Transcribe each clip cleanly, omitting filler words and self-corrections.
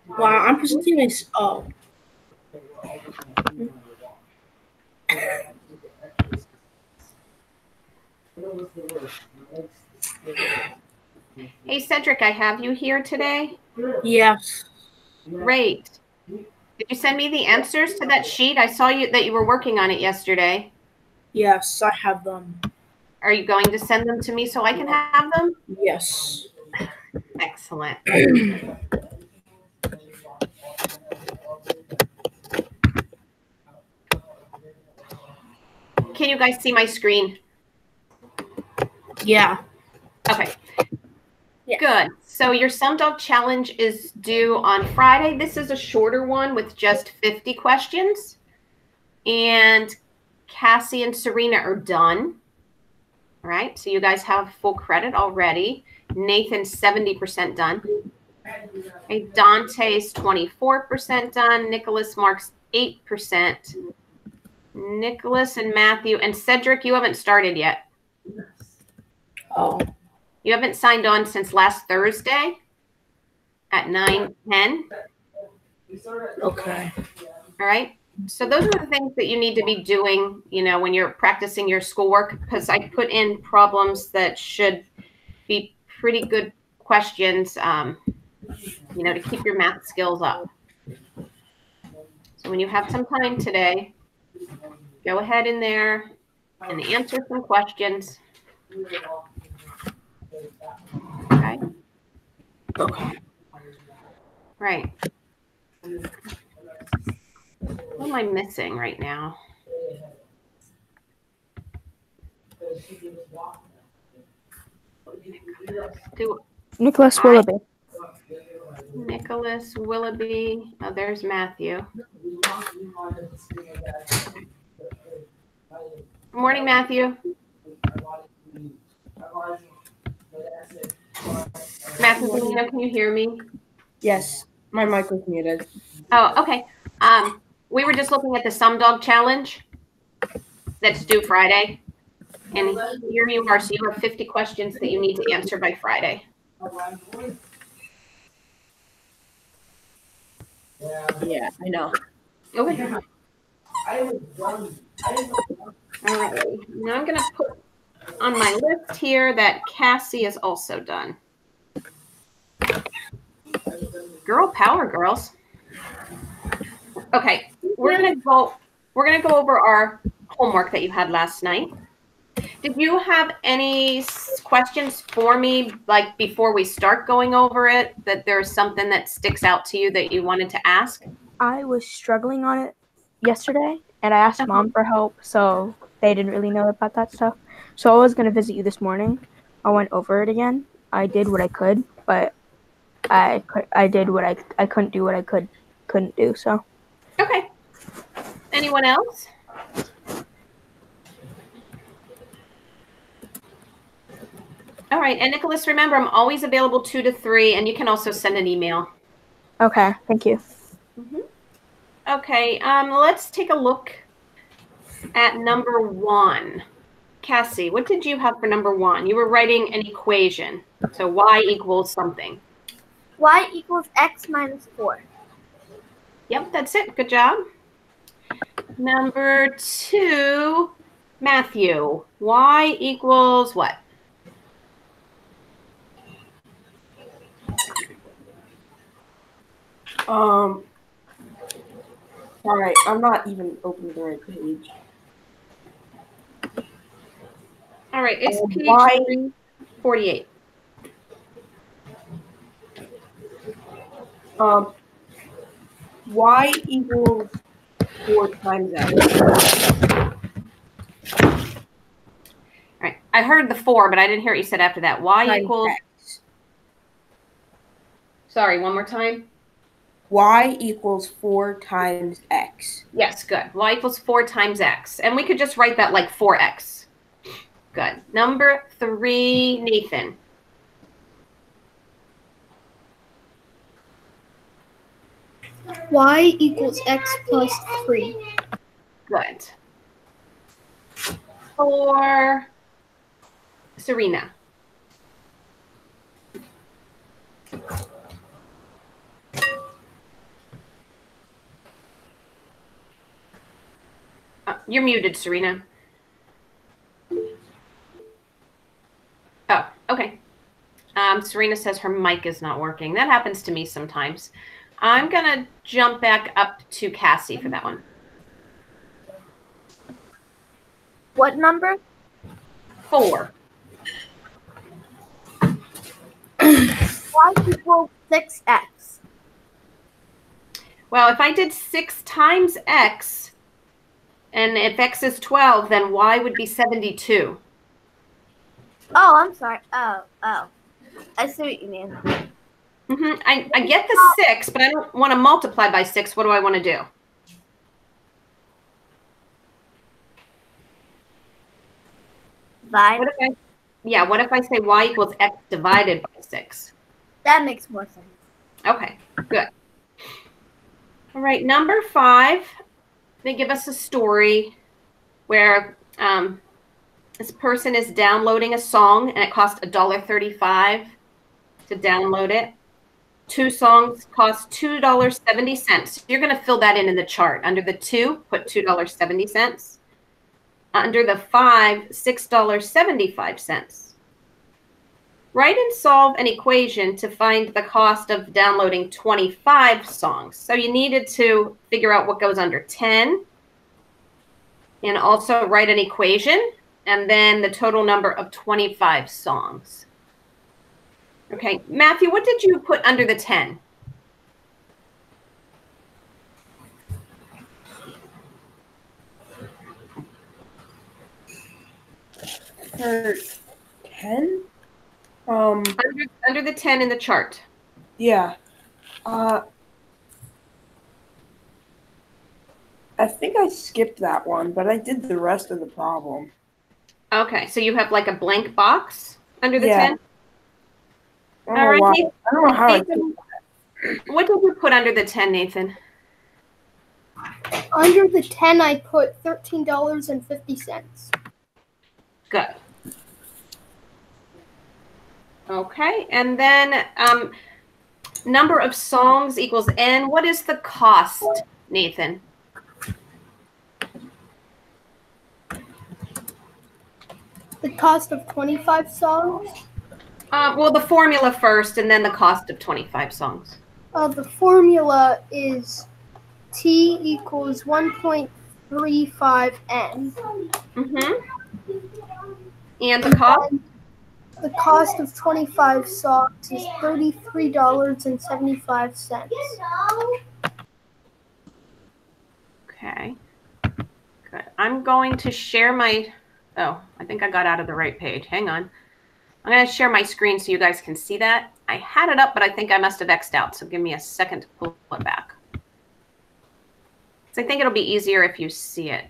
Wow, I'm presenting this. Oh. Hey, Cedric, I have you here today. Yes. Great. Did you send me the answers to that sheet? I saw that you were working on it yesterday. Yes, I have them. Are you going to send them to me so I can have them? Yes. Excellent. Can you guys see my screen? Yeah. Okay. Yeah. Good. So your Sum Dog Challenge is due on Friday. This is a shorter one with just 50 questions. And Cassie and Serena are done. All right. So you guys have full credit already. Nathan's 70% done. Okay, Dante's 24% done. Nicholas Mark's 8%. Nicholas and Matthew and Cedric, you haven't started yet. Oh. You haven't signed on since last Thursday at 9:10. Okay. All right. So those are the things that you need to be doing, when you're practicing your schoolwork, because I put in problems that should be pretty good questions, to keep your math skills up. So when you have some time today, go ahead in there and answer some questions. Okay. Okay. Right. What am I missing right now? Nicholas Willoughby. Nicholas Willoughby. Oh, there's Matthew. Good morning, Matthew. Matthew, can you hear me? Yes, my mic was muted. Oh, okay. We were just looking at the Sum Dog Challenge that's due Friday. And here you are. So you have 50 questions that you need to answer by Friday. Yeah, I know. Okay. All right. Now I'm going to put on my list here that Cassie is also done. Girl power, girls. Okay, we're gonna go over our homework that you had last night. Did you have any questions for me, like before we start going over it, that there's something that sticks out to you that you wanted to ask? I was struggling on it yesterday, and I asked Mom for help, so they didn't really know about that stuff. So I was going to visit you this morning. I went over it again. I did what I could, but I did what I couldn't do what I couldn't do, so. Okay. Anyone else? All right. And Nicholas, remember, I'm always available 2 to 3, and you can also send an email. Okay. Thank you. Mm-hmm. Okay. Let's take a look at number 1. Cassie, what did you have for number 1? You were writing an equation. So y equals something. Y equals x minus 4. Yep, that's it. Good job. Number 2, Matthew. Y equals what? All right, I'm not even opening the right page. All right, it's page 48. Y equals 4 times x. All right, I heard the 4, but I didn't hear what you said after that. Y equals. X. Sorry, one more time. Y equals 4 times X. Yes, good. Y equals 4 times X. And we could just write that like 4X. Good. Number 3, Nathan. Y equals X plus 3. Good. 4, Serena. You're muted, Serena. Oh, okay. Serena says her mic is not working. That happens to me sometimes. I'm going to jump back up to Cassie for that one. What number? 4. Y equals 6X. Well, if I did 6 times X, and if X is 12, then Y would be 72. Oh, I'm sorry. Oh. I see what you mean. I get the 6, but I don't want to multiply by 6. What do I want to do? Divide. What if I say Y equals X divided by 6? That makes more sense. Okay, good. All right, number 5, they give us a story where this person is downloading a song and it costs $1.35 to download it. 2 songs cost $2.70. You're going to fill that in the chart. Under the 2, put $2.70. Under the 5, $6.75. Write and solve an equation to find the cost of downloading 25 songs. So you needed to figure out what goes under 10 and also write an equation and then the total number of 25 songs. Okay, Matthew, what did you put under the 10? For 10? Under the 10 in the chart. Yeah. I think I skipped that one, but I did the rest of the problem. Okay, so you have like a blank box under the Yeah. 10? I don't know Nathan, I don't know how Nathan, what did you put under the 10, Nathan? Under the 10, I put $13.50. Good. Okay, and then number of songs equals N. What is the cost, Nathan? The cost of 25 songs? Well, the formula first and then the cost of 25 songs. The formula is T equals 1.35 N. And the cost? The cost of 25 songs is $33.75. Okay. Good. I'm going to share my... Oh, I think I got out of the right page. Hang on. I'm going to share my screen so you guys can see that. I had it up, but I think I must have X'd out. So give me a second to pull it back. So I think it'll be easier if you see it.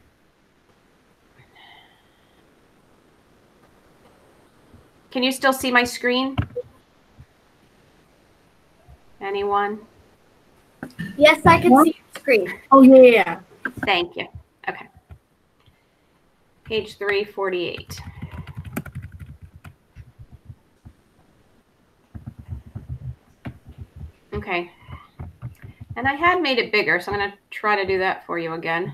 Can you still see my screen? Anyone? Yes, I can see your screen. Oh, yeah. Thank you. Okay. Page 348. Okay. And I had made it bigger, so I'm going to try to do that for you again.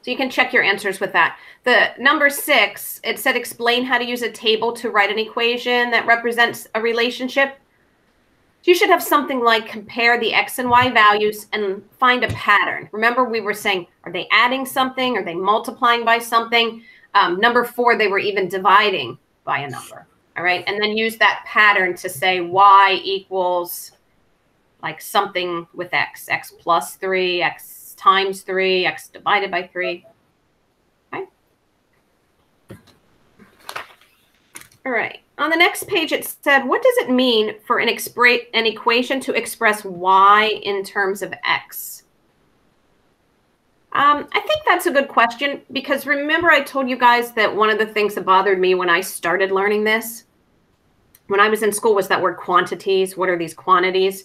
So you can check your answers with that. The number 6, it said explain how to use a table to write an equation that represents a relationship. So you should have something like compare the X and Y values and find a pattern. Remember we were saying, are they adding something? Are they multiplying by something? Number 4, they were even dividing by a number. All right. And then use that pattern to say y equals like something with x, x plus 3, x times 3, x divided by 3. Okay. All right. On the next page, it said, what does it mean for an equation to express y in terms of x? I think that's a good question, because remember I told you guys that one of the things that bothered me when I started learning this, when I was in school, was that word quantities. What are these quantities?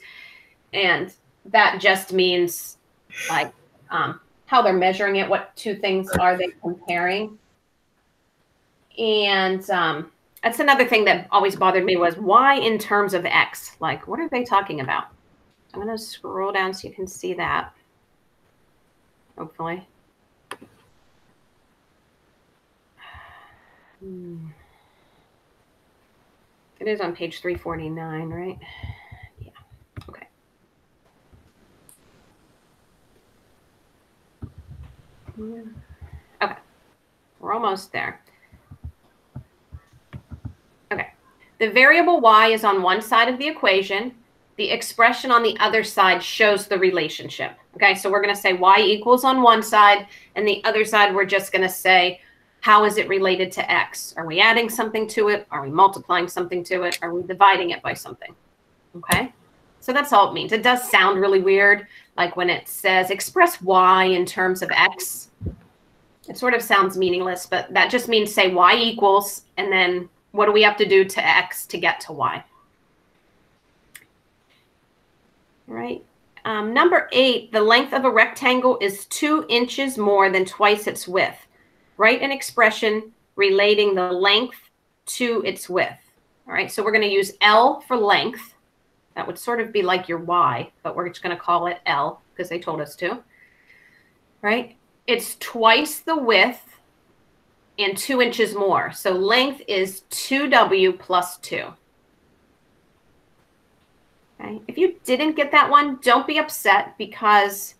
And that just means like how they're measuring it. What two things are they comparing? And that's another thing that always bothered me, was why in terms of x? Like, what are they talking about? I'm going to scroll down so you can see that. Hopefully. It is on page 349, right? Yeah. Okay. Okay. We're almost there. Okay. The variable y is on one side of the equation. The expression on the other side shows the relationship. Okay, so we're going to say y equals on one side, and the other side we're just going to say, how is it related to x? Are we adding something to it? Are we multiplying something to it? Are we dividing it by something? Okay, so that's all it means. It does sound really weird, like when it says express y in terms of x. It sort of sounds meaningless, but that just means say y equals, and then what do we have to do to x to get to y? All right. Number 8, the length of a rectangle is 2 inches more than twice its width. Write an expression relating the length to its width. All right, so we're going to use L for length. That would sort of be like your y, but we're just going to call it L because they told us to. Right? It's twice the width and 2 inches more. So length is 2w plus 2. Okay. If you didn't get that one, don't be upset, because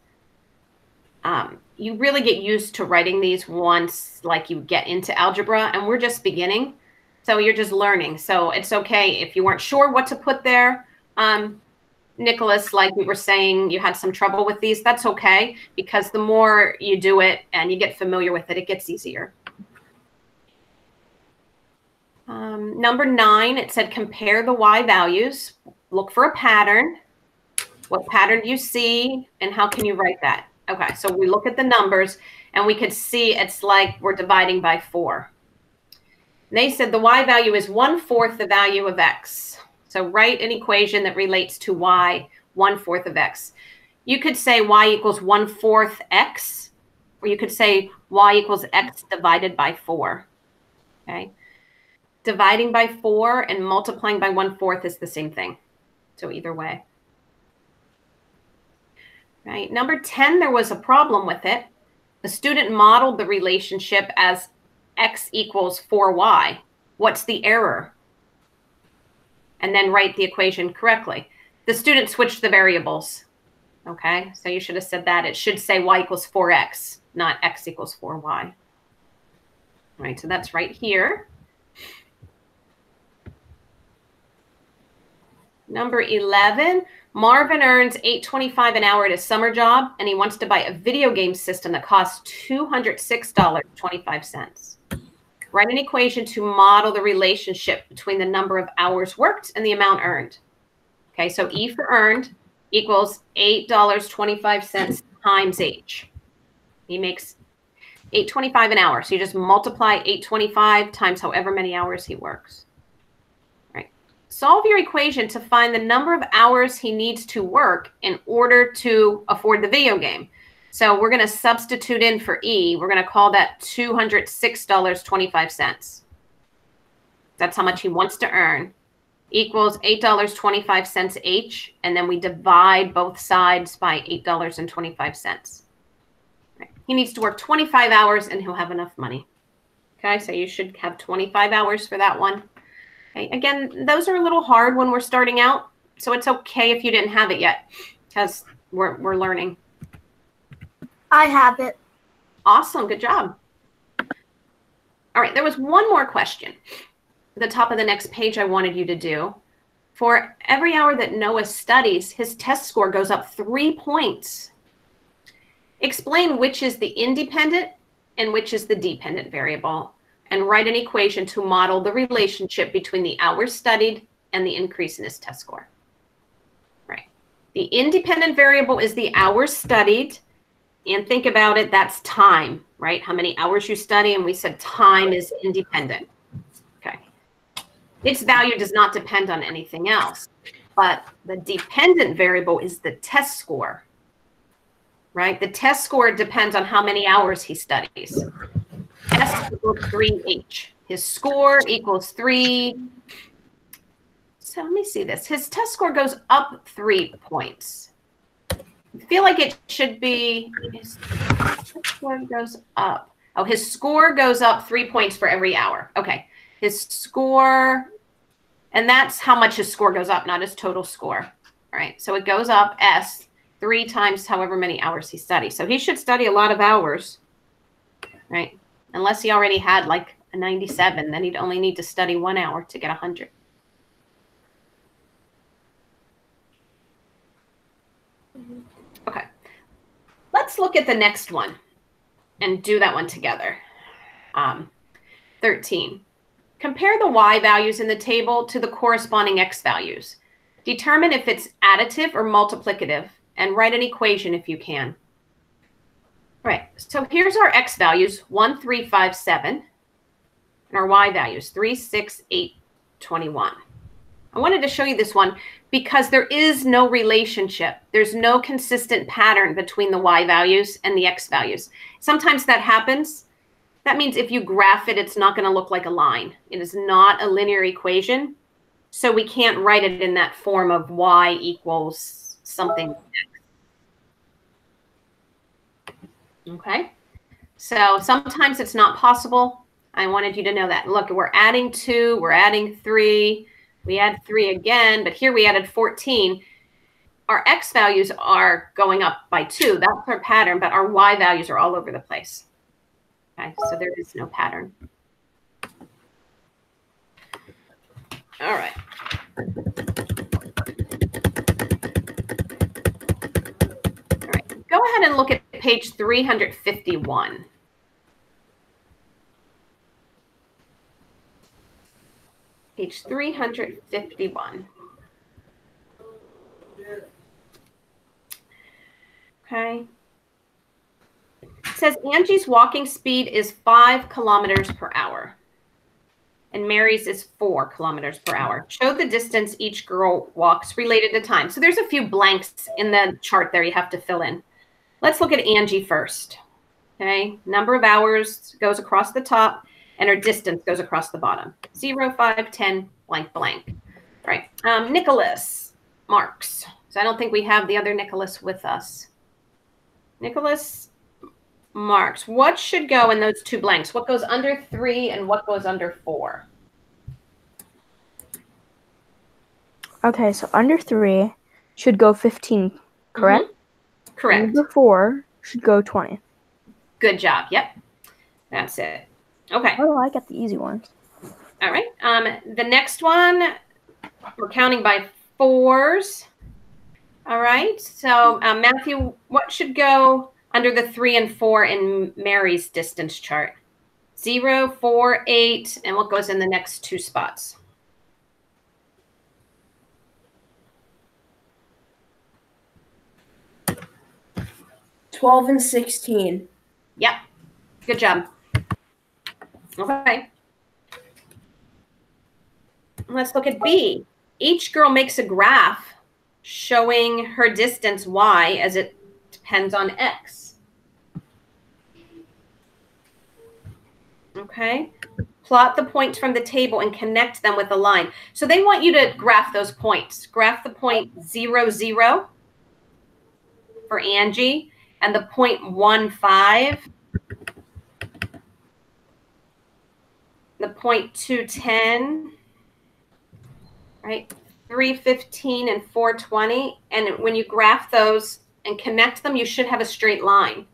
you really get used to writing these once like you get into algebra, and we're just beginning. So you're just learning. So it's okay if you weren't sure what to put there. Nicholas, like we were saying, you had some trouble with these. That's okay, because the more you do it and you get familiar with it, it gets easier. Number 9, it said compare the y values. Look for a pattern. What pattern do you see, and how can you write that? Okay, so we look at the numbers, and we could see it's like we're dividing by 4. And they said the y value is 1/4 the value of x. So write an equation that relates to y 1/4 of x. You could say y equals 1/4 x, or you could say y equals x divided by 4. Okay, dividing by 4 and multiplying by 1/4 is the same thing. So either way. Right. Number 10, there was a problem with it. The student modeled the relationship as x equals 4y. What's the error? And then write the equation correctly. The student switched the variables. Okay, so you should have said that. It should say y equals 4x, not x equals 4y. All right, so that's right here. Number 11, Marvin earns $8.25 an hour at his summer job, and he wants to buy a video game system that costs $206.25. Write an equation to model the relationship between the number of hours worked and the amount earned. Okay, so E for earned equals $8.25 times H. He makes $8.25 an hour, so you just multiply $8.25 times however many hours he works. Solve your equation to find the number of hours he needs to work in order to afford the video game. So we're going to substitute in for E. We're going to call that $206.25. That's how much he wants to earn. Equals $8.25 H, and then we divide both sides by $8.25. Right. He needs to work 25 hours, and he'll have enough money. Okay, so you should have 25 hours for that one. Okay. Again, those are a little hard when we're starting out, so it's okay if you didn't have it yet, because we're learning. I have it. Awesome. Good job. All right, there was one more question at the top of the next page I wanted you to do. For every hour that Noah studies, his test score goes up 3 points. Explain which is the independent and which is the dependent variable, and write an equation to model the relationship between the hours studied and the increase in his test score. Right. The independent variable is the hours studied, and think about it, that's time, right? How many hours you study, and we said time is independent. Okay. Its value does not depend on anything else, but the dependent variable is the test score, right? The test score depends on how many hours he studies. S equals 3H. His score equals 3. So let me see this. His test score goes up 3 points. I feel like it should be, his score goes up. Oh, his score goes up 3 points for every hour. Okay. His score, and that's how much his score goes up, not his total score. All right. So it goes up S 3 times however many hours he studies. So he should study a lot of hours, right? Unless he already had like a 97, then he'd only need to study 1 hour to get 100. Okay. Let's look at the next one and do that one together. 13. Compare the y values in the table to the corresponding x values. Determine if it's additive or multiplicative, and write an equation if you can. Right, so here's our x values, 1, 3, 5, 7, and our y values, 3, 6, 8, 21. I wanted to show you this one because there is no relationship. There's no consistent pattern between the y values and the x values. Sometimes that happens. That means if you graph it, it's not going to look like a line. It is not a linear equation, so we can't write it in that form of y equals something x. Okay, so sometimes it's not possible. I wanted you to know that. Look, we're adding 2, we're adding 3, we add 3 again, but here we added 14. Our x values are going up by 2. That's our pattern, but our y values are all over the place. Okay, so there is no pattern. All right. All right, go ahead and look at page 351. Page 351. Okay. It says Angie's walking speed is 5 kilometers per hour. And Mary's is 4 kilometers per hour. Show the distance each girl walks related to time. So there's a few blanks in the chart there you have to fill in. Let's look at Angie first. Okay, number of hours goes across the top, and her distance goes across the bottom. 0, 5, 10, blank, blank. All right, Nicholas Marks. So I don't think we have the other Nicholas with us. Nicholas Marks. What should go in those 2 blanks? What goes under 3 and what goes under 4? Okay, so under 3 should go 15, correct? Mm-hmm. Correct. Under 4 should go 20. Good job. Yep. That's it. Okay. Oh, I got the easy ones. All right. The next one, we're counting by 4s. All right. So Matthew, what should go under the 3 and 4 in Mary's distance chart? 0, 4, 8, and what goes in the next 2 spots? $12 and $16. Yep. Good job. Okay. Let's look at B. Each girl makes a graph showing her distance y as it depends on x. Okay. Plot the points from the table and connect them with a line. So they want you to graph those points. Graph the point 0, 0 for Angie and the point 1, 5. The point 2, 10. Right? 315 and 420. And when you graph those and connect them, you should have a straight line.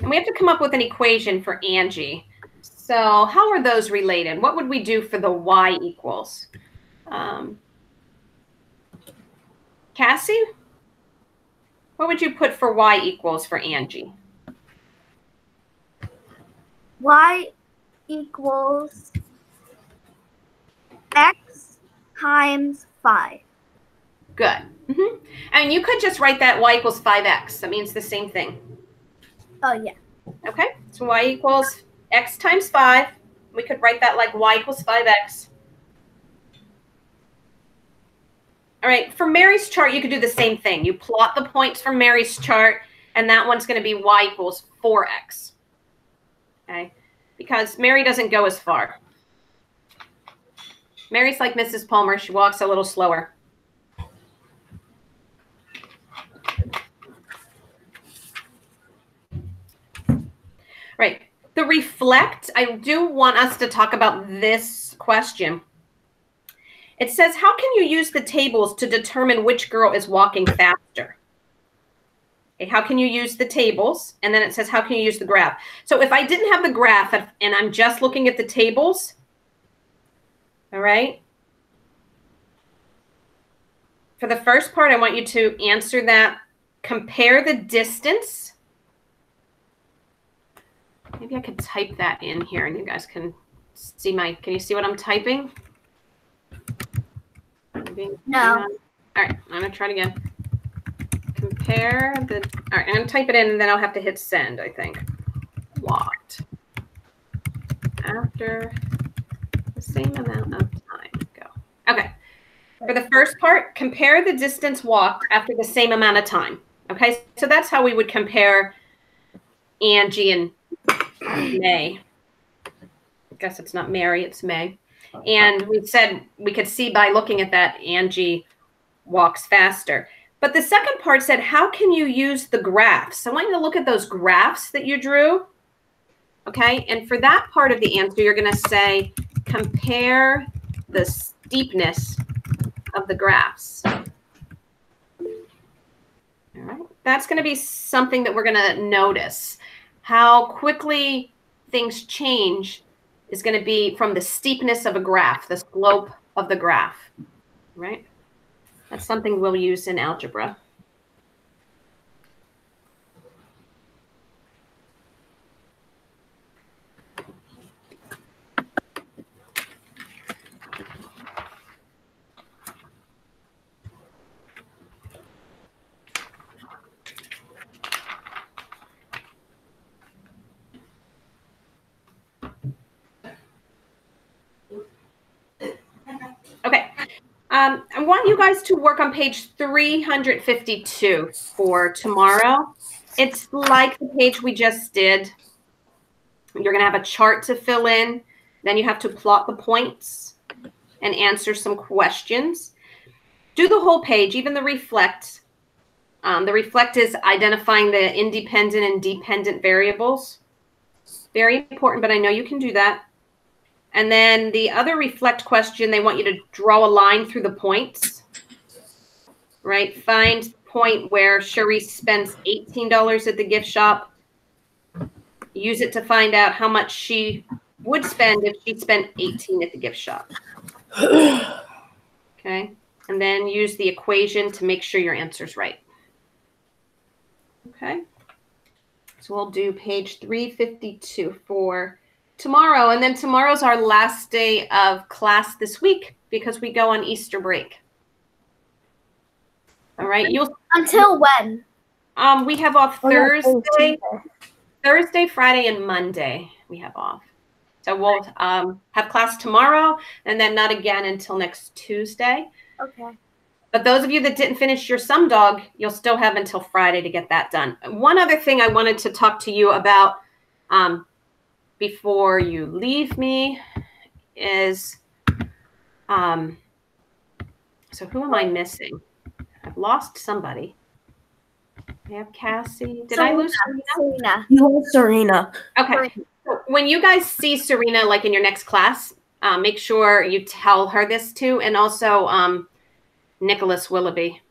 And we have to come up with an equation for Angie. So how are those related? What would we do for the y equals? Cassie, what would you put for y equals for Angie? Y equals X times 5. Good. And you could just write that y equals 5x. That means the same thing. Oh, yeah. Okay, so y equals x times 5. We could write that like y equals 5x. All right, for Mary's chart, you could do the same thing. You plot the points from Mary's chart, and that one's going to be y equals 4x. Okay, because Mary doesn't go as far. Mary's like Mrs. Palmer. She walks a little slower. Right. The reflect, I do want us to talk about this question. It says, how can you use the tables to determine which girl is walking faster? Okay, how can you use the tables? And then it says, how can you use the graph? So if I didn't have the graph and I'm just looking at the tables, all right, for the first part, I want you to answer that. Compare the distance. Maybe I could type that in here and you guys can see can you see what I'm typing? Maybe, No. All right, I'm gonna try it again. Compare the, all right, I'm gonna type it in and then I'll have to hit send, I think. Walked after the same amount of time. Go. Okay. For the first part, compare the distance walked after the same amount of time. Okay, so that's how we would compare Angie and May. I guess it's not Mary, it's May. And we said we could see by looking at that, Angie walks faster. But the second part said, how can you use the graphs? I want you to look at those graphs that you drew. Okay, and for that part of the answer, you're going to say, compare the steepness of the graphs. All right, that's going to be something that we're going to notice. How quickly things change is going to be from the steepness of a graph, the slope of the graph, right? That's something we'll use in algebra. Okay, I want you guys to work on page 352 for tomorrow. It's like the page we just did. You're going to have a chart to fill in. Then you have to plot the points and answer some questions. Do the whole page, even the reflect. The reflect is identifying the independent and dependent variables. Very important, but I know you can do that. And then the other reflect question, they want you to draw a line through the points, right? Find the point where Cherise spends $18 at the gift shop. Use it to find out how much she would spend if she spent $18 at the gift shop. Okay. And then use the equation to make sure your answer's right. Okay. So we'll do page 352 for tomorrow. And then tomorrow's our last day of class this week because we go on Easter break. All right. Until when? We have off Thursday, Friday, and Monday. We have off. So we'll have class tomorrow and then not again until next Tuesday. Okay. But those of you that didn't finish your sum dog, you'll still have until Friday to get that done. One other thing I wanted to talk to you about before you leave me is, so who am I missing? I've lost somebody. I have Cassie. Did I lose Serena? You lost Serena. Okay. So when you guys see Serena, like in your next class, make sure you tell her this too. And also Nicholas Willoughby.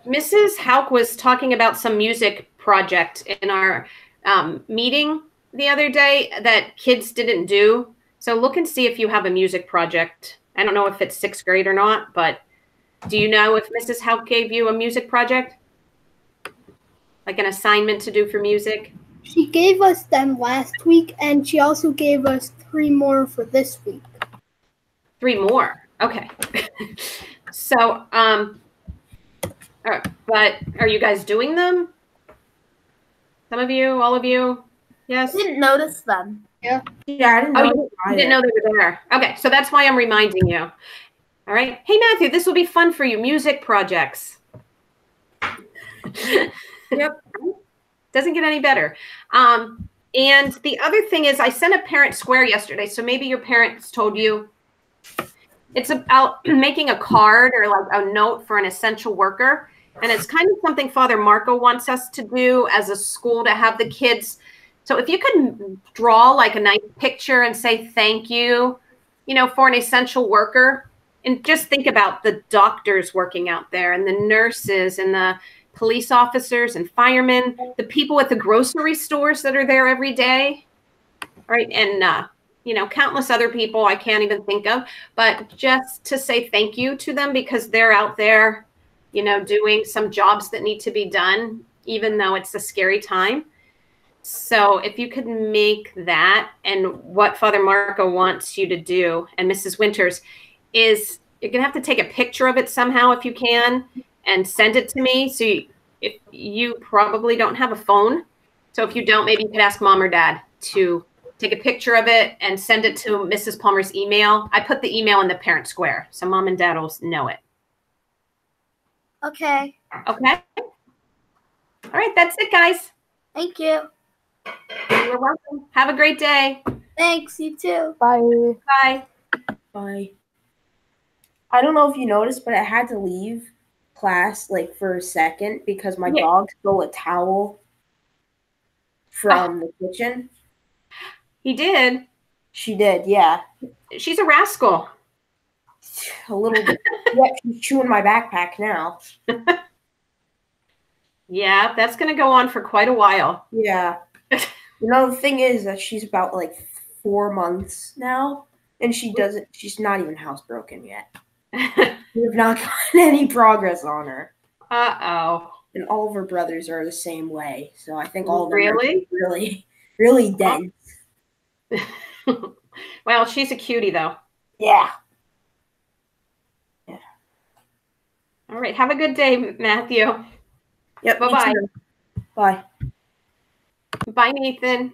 Mrs. Hauk was talking about some music project in our meeting the other day that kids didn't do. So look and see if you have a music project. I don't know if it's 6th grade or not, but do you know if Mrs. Hauk gave you a music project? Like an assignment to do for music? She gave us them last week, and she also gave us 3 more for this week. 3 more. Okay. So, but are you guys doing them? Some of you, all of you? Yes? I didn't notice them. Yeah, I didn't know. You didn't know they were there. Okay, so that's why I'm reminding you. All right. Hey, Matthew, this will be fun for you. Music projects. Yep. Doesn't get any better. And the other thing is I sent a parent square yesterday, so maybe your parents told you. It's about making a card or like a note for an essential worker. And it's kind of something Father Marco wants us to do as a school to have the kids. So if you could draw like a nice picture and say thank you, for an essential worker, and just think about the doctors working out there and the nurses and the police officers and firemen, the people at the grocery stores that are there every day, right? And, countless other people I can't even think of, but just to say thank you to them because they're out there, doing some jobs that need to be done, even though it's a scary time. So if you could make that, and what Father Marco wants you to do, and Mrs. Winters, is you're going to have to take a picture of it somehow if you can and send it to me. So if you probably don't have a phone. So if you don't, maybe you could ask Mom or Dad to take a picture of it and send it to Mrs. Palmer's email. I put the email in the parent square, so Mom and Dad will know it. Okay. Okay? All right, that's it, guys. Thank you. You're welcome. Have a great day. Thanks, you too. Bye. Bye. Bye. I don't know if you noticed, but I had to leave class like for a second because my dog stole a towel from the kitchen. He did? She did, yeah. She's a rascal. A little bit. Yeah, she's chewing my backpack now. Yeah, that's going to go on for quite a while. Yeah. The thing is that she's about like 4 months now, and she's not even housebroken yet. We have not gotten any progress on her. Uh-oh. And all of her brothers are the same way, so I think all of them Really? are really, really dense. Well, she's a cutie, though. Yeah. All right. Have a good day, Matthew. Yep. Bye-bye. Bye. Bye, Nathan.